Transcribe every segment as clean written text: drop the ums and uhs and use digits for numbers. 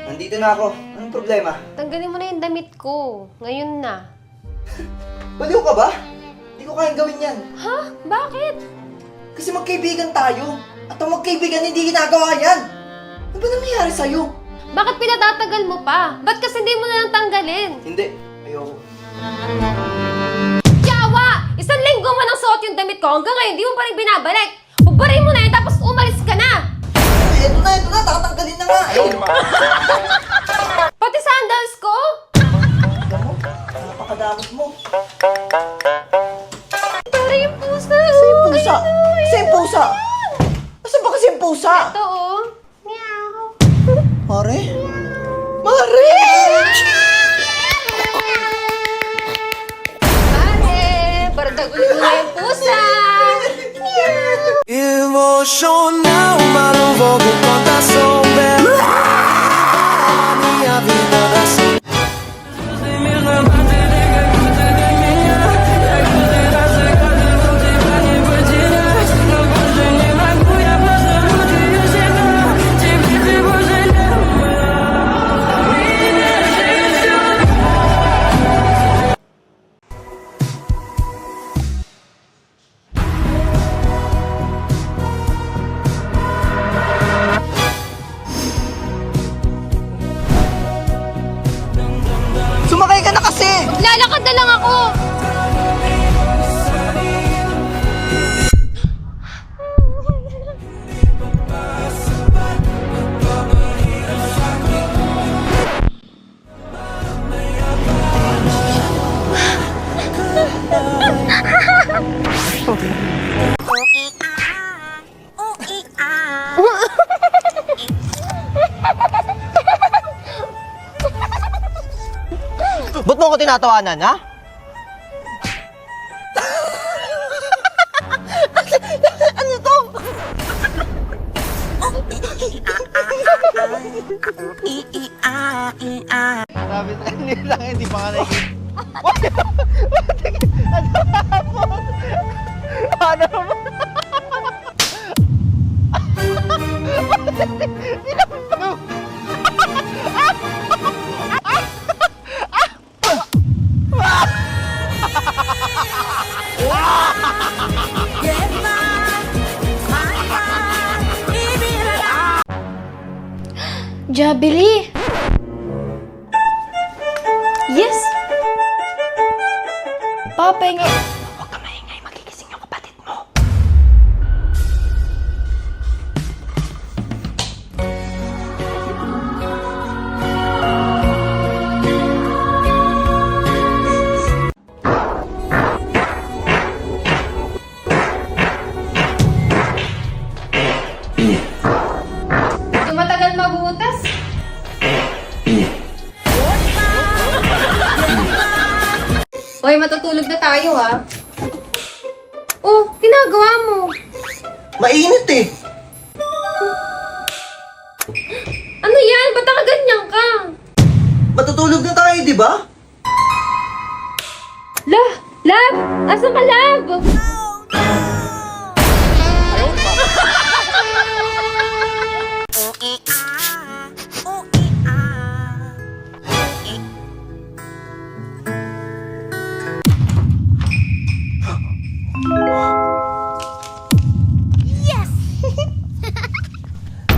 Nandito na ako. Anong problema? Tanggalin mo na yung damit ko. Ngayon na. Baliw ka ba? Hindi ko kayang gawin yan. Ha? Bakit? Kasi magkaibigan tayo. At ang magkaibigan hindi ginagawa yan. Ano ba nangyayari sa'yo? Bakit pinatatagal mo pa? Ba't kasi hindi mo na lang tanggalin? Hindi. Ayoko. Yawa! Isang linggo mo nang suot yung damit ko. Hanggang ngayon, di mo pa rin binabalik. Hubarin mo na yun, tapos umalis ka na! Ito na. Tatanggalin na nga. Pati sandals ko? Alam mo, napakadamot mo. Tara yung pusa. Sa'yo pusa? Sa'yo pusa? Asan ba kasi yung pusa? Ito oh. Meow. Mare? Mare! Pare, para dagulit mo na yung pusa. Emocional, mas não vou me contar sobre a minha vida assim. Sumakay ka na kasi! Lalakad na lang ako. Ba't mo ako tinatawanan, ha? Ano to? Sabi sa kanila lang, hindi pa ka nakikita. Ano mo? Jabili! Yes! Papahinga. Huwag ka maingay, magigising yung kapatid mo. Tumatagal mabutas. Hoy, matutulog na tayo ah. Oh, ginagawa mo. Mainit eh. Ano yan? Ba't nakaganyan ka? Matutulog na tayo, di ba? Lab! Asan ka, Lab?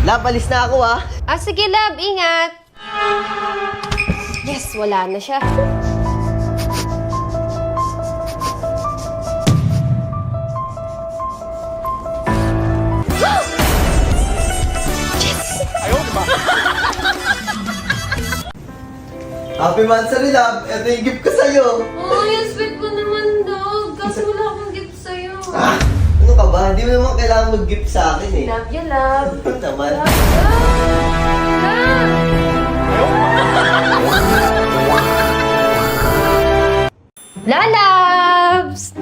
Lab, alis na ako, ha? Ah, sige, Lab. Ingat. Yes, wala na siya. Happy Mansari, Lab. Ito yung gift ko sa'yo. Oh, yung sweet mo naman, dog. Kaso wala akong gift sa'yo. Ah, ano ka ba? Hindi mo naman kailangan mag-gift sa akin eh. Love you, love. Ano naman? Lalabs!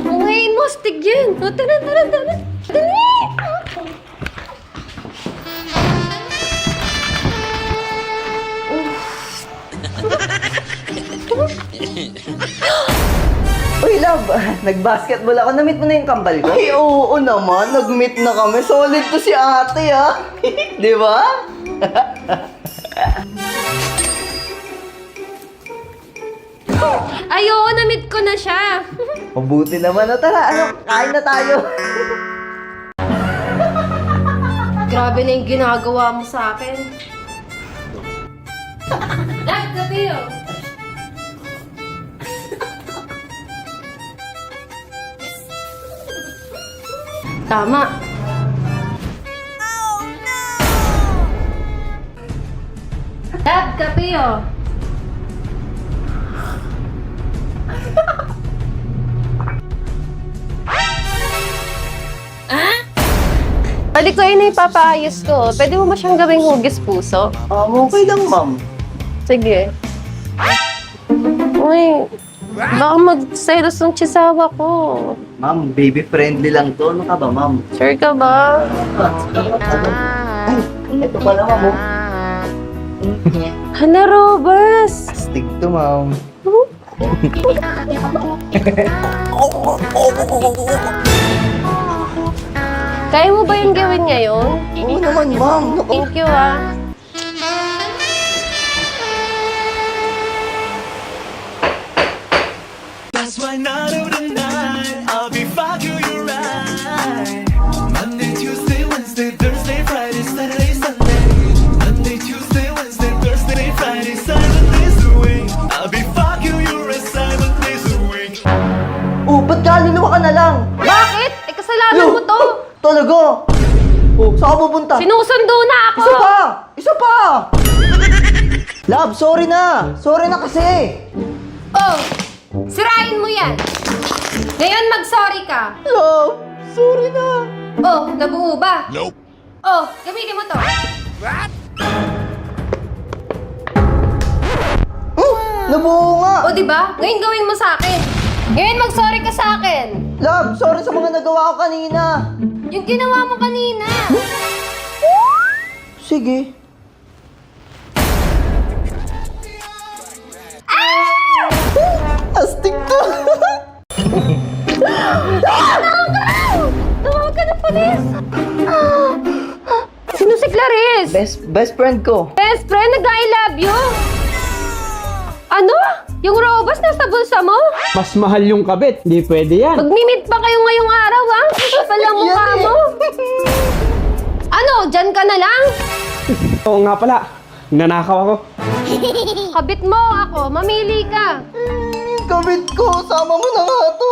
Ngayon mo, stig yan. O, tara. Dali! Uy, Uy, love, nag-basketball ako. Na-meet mo na yung kambal ko? Ay, oo naman. Nag-meet na kami. Solid to si ate, ha? Di ba? Ay, oo, na-meet ko na siya. Mabuti naman. O, tara, ano, kain na tayo. Grabe na yung ginagawa mo sa akin. Love, gabi oh. Tama. Love, gabi oh. Balik ko yun na ipapaayos ko. Pwede mo ba siyang gawing hugis puso? Okay lang, ma'am. Sige. Uy, baka magselos ng chisawa ko. Ma'am, baby-friendly lang to. Ano ka ba, ma'am? Sure ka ba? Ay, ito pala, ma'am. Oh. Hala, Robas! Astig to, ma'am. Kaya mo ba yung gawin ngayon? Oo naman, ma'am. Naku. Thank you, ah. That's why night of the night I'll be fucking you right. Monday, Tuesday, Wednesday, Thursday, Friday, Saturday, Sunday. Monday, Tuesday, Wednesday, Thursday, Friday, 7 days a week. I'll be fucking you right 7 days a week. Oh, ba't kaluluwa ka na lang? Bakit? Eh, kasalanan mo to. Talaga? Oh, saan ka pupunta? Sinusundo na ako. Isa pa! Isa pa! Love, sorry na! Sorry na kasi! Oh, sirain mo yan. Ngayon mag-sorry ka. Love, sorry na! Oh, nabuo ba? Nope. Oh, gamitin mo to. Nabuo nga! O, di ba? Ngayon gawin mo sa akin. Ngayon mag-sorry ka sa akin. Love, sorry sa mga nagawa ko kanina! Yung ginawa mo kanina. Sige. Astig to! Tawag ka ng polis. Sino si Clarice? Best friend ko. Best friend, nag-I love you. Ano? Yung robas nasa bulsa mo? Mas mahal yung kabit. Hindi pwede yan. Magmi-meet pa kayo ngayong araw, ha? Kapal ang mukha Yan eh. mo. Ano, dyan ka na lang? Oo nga pala. Nanakaw ako. Kabit mo ako, mamili ka. Kabit ko, sama mo na nga to.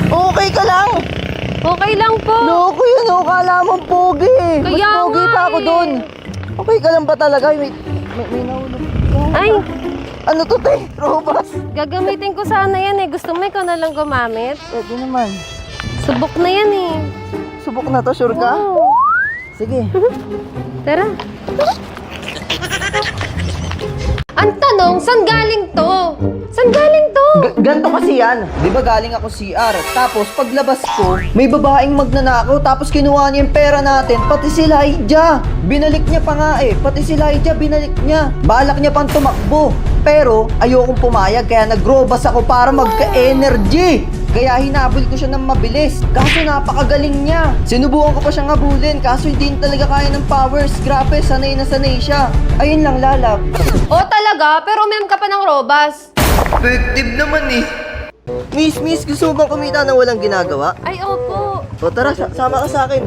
Okay ka lang? Okay lang po. Loko yun, oh. Kala mo pogi. Mas Kaya pogi nga pa ako eh. dun. Okay ka lang ba talaga? May nahulog. Ay, Ano to, te? Robas? gagamitin ko sana yan eh. Gusto mo ikaw na lang gumamit? Pwede naman. Subok na yan eh. Subok na to, sure ka? Oo. Sige. Tara. Ang tanong, saan galing to? Saan galing to? Ganto kasi yan. Di ba galing ako CR? Tapos paglabas ko, may babaeng magnanakaw. Tapos kinuha niya yung pera natin. Pati si Lydia. Binalik niya pa nga eh. Pati si Lydia, binalik niya. Balak niya pang tumakbo. Pero ayokong pumayag. Kaya nagrobas ako para magka-energy. Kaya hinabol ko siya ng mabilis. Kaso napakagaling niya. Sinubukan ko pa siyang habulin. Kaso hindi talaga kaya ng powers. Grabe, sanay na sanay siya. Ayun lang, lalab. O talaga, pero mem ka pa ng robas. Effective naman eh. Miss, gusto mo bang kumita na walang ginagawa? Ay, opo. O tara, sama ka sa akin.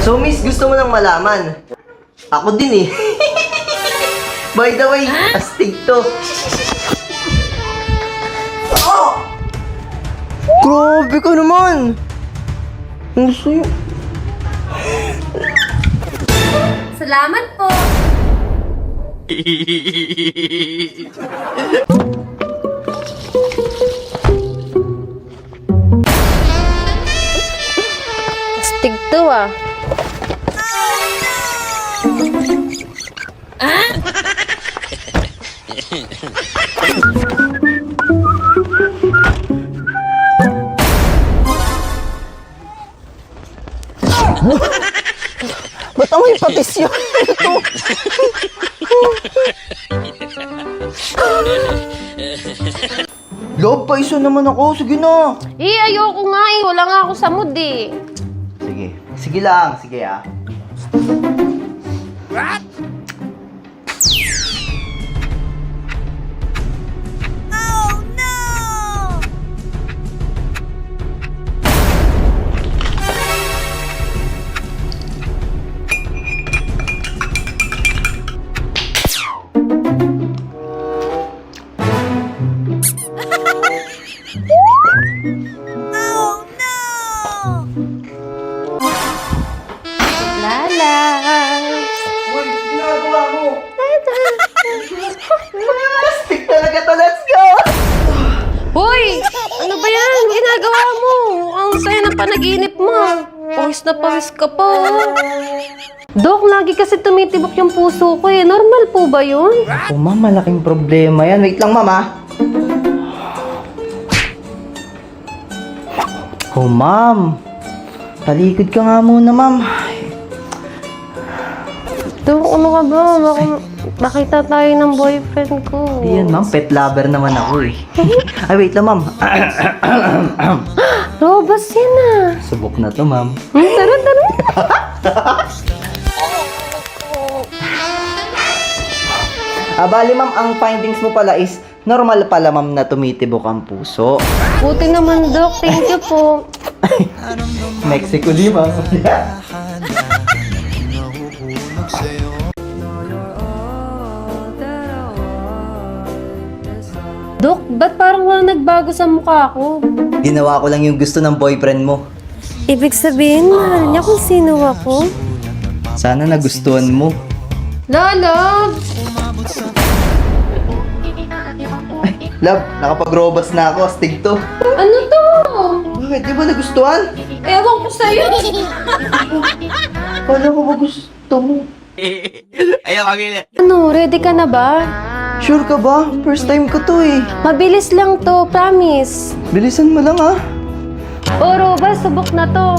So miss, gusto mo nang malaman? Ako din eh. By the way, astig to. Oh! Grabe ka naman! Ang sayo. Salamat po. Astig to ah. Uy, patis yun. Ito. Love, paisa naman ako. Sige na. Ayoko nga eh. Wala nga ako sa mood eh. Sige. Sige lang. Sige ah. Lalas. Uy, ginagawa mo. Stick talaga to. Let's go. Hoy! Ano ba yan? Ginagawa mo? Ang saya ng panaginip mo. Pawis na pawis ka pa. Dok, lagi kasi tumitibok yung puso ko eh. Normal po ba yun? Oh, ma'am, malaking problema yan. Wait lang, ma'am, ah. Oh, ma'am. Talikod ka nga muna, ma'am. Dok, ano ka ba? Baka makita tayo ng boyfriend ko. Di yan, ma'am. Pet lover naman ako, eh. Ay, wait lang, ma'am. Robas yan ah. Subok na to, ma'am. Tara, tara. Bali, ma'am, ang findings mo pala is normal pala, ma'am, na tumitibok ang puso. Buti naman, Dok. Thank you po. Mexico, di, ma'am. Dok, ba't parang walang nagbago sa mukha ko? Ginawa ko lang yung gusto ng boyfriend mo. Ibig sabihin, mahal niya kung sino ako? Sana nagustuhan mo. Lolo! Love, nakapag-robas na ako. Astig to. Ano to? Bakit? Di ba nagustuhan? Ewan ko sa'yo. Paano ko ba gusto mo? Ano, ready ka na ba? Sure ka ba? First time ko to eh. Mabilis lang to, promise. Bilisan mo lang ah. O, Robas, subok na to.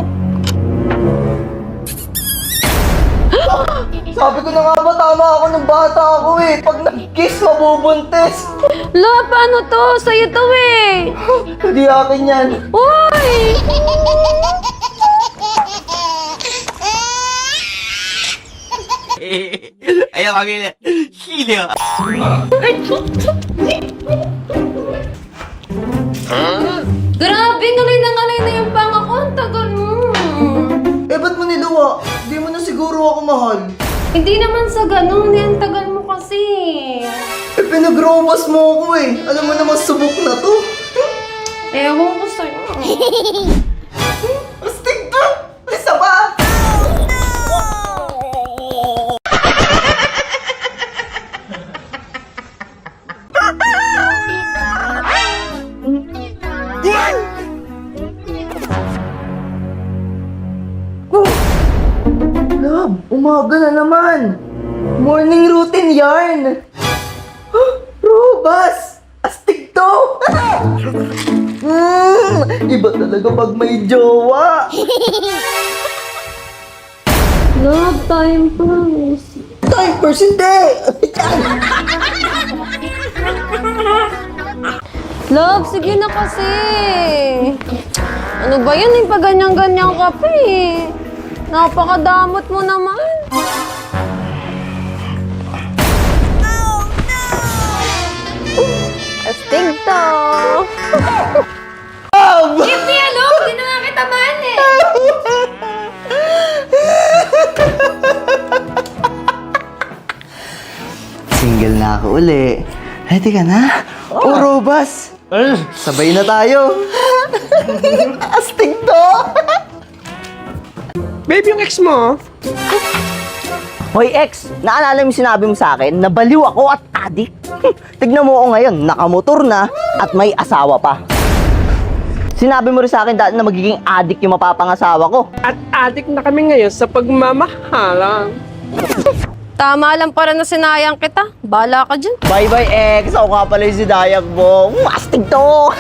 Sabi ko na nga ba, tama ako ng bata ako eh. Pag nag-kiss, mabubuntis. Lo, paano to? Sa'yo to eh. Hindi akin yan. Uy! Grabe, ngalay na yung panga ko. Ang tagal mo. Eh, ba't mo niluwa? Hindi mo na siguro ako mahal. Hindi naman sa ganun. Ang tagal mo kasi. Eh, pinag-robas mo ako eh. Alam mo naman, subok na to. Ewan ko sa'yo. Astig to! Isa pa! Love, umaga na naman. Morning routine yarn. Robas! Astig to! Iba talaga pag may jowa. Love, time first. Time first, hindi! Love, sige na kasi. Ano ba yan? Yung pa ganyan-ganyan ka pa eh. Napakadamot mo naman. Astig to. Hindi, ano? Hindi na nga kita man eh. Single na ako uli. Ready ka na? Oh, Robas! Sabay na tayo. Astig to! Babe, yung ex mo, Hoy ex, naalala mo yung sinabi mo sa akin na baliw ako at adik? Tignan mo ako ngayon, nakamotor na at may asawa pa. Sinabi mo rin sa akin dati na magiging adik yung mapapangasawa ko. at adik na kami ngayon sa pagmamahalan. Tama lang para na sinayang kita. Bala ka dyan. Bye bye ex, ako nga pala yung si Dayak mo. Astig to!